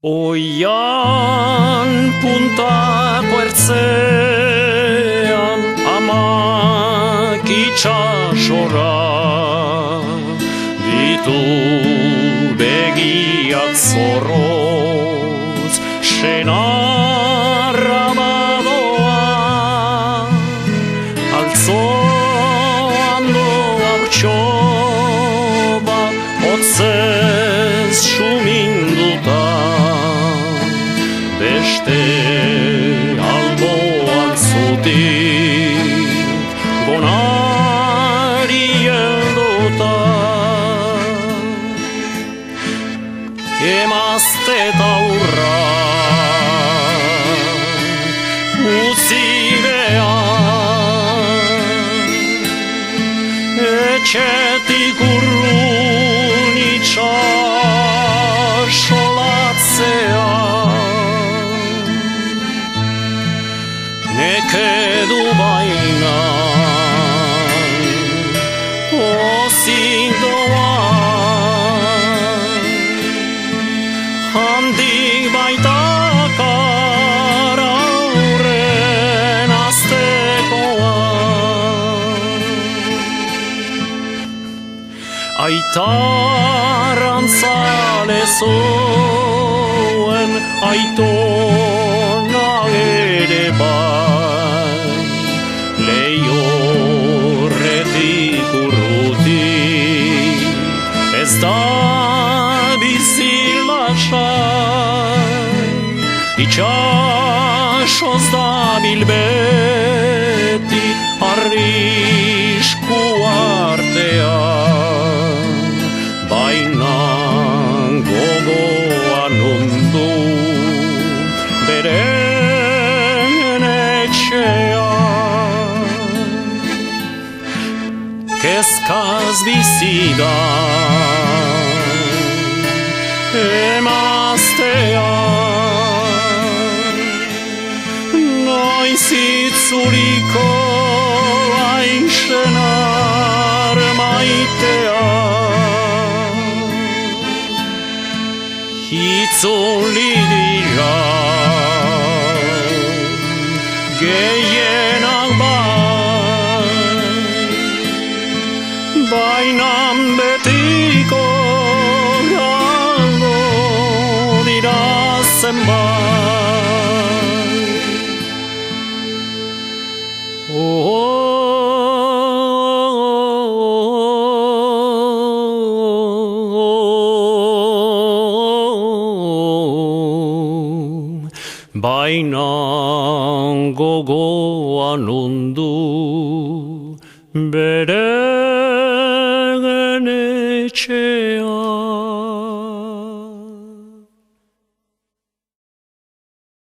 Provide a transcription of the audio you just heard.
Oian puntako ertzean amak itxasora ditu begiak zorroz senarra badoa altzoan doa urtsoba hotzez suminduta beste alboan zutik gonari helduta emazte taurra utzi behar etxetik urrun itxasolatzea Nekedu baina ozik doa handik baitakar aurren aztekoa Aitarantzale zuen aitona ere bai Leihorretik urruti ez da bizi lasai Itxasoz dabil beti arrisku artean Baina gogoan ondo beren etxean Kezkaz bizi da emaztean Noiz itzuliko hain senar maitean Itzuli dira gehienak Bainan betiko galdo dira zenbait Bainan gogoan ondu beren etxean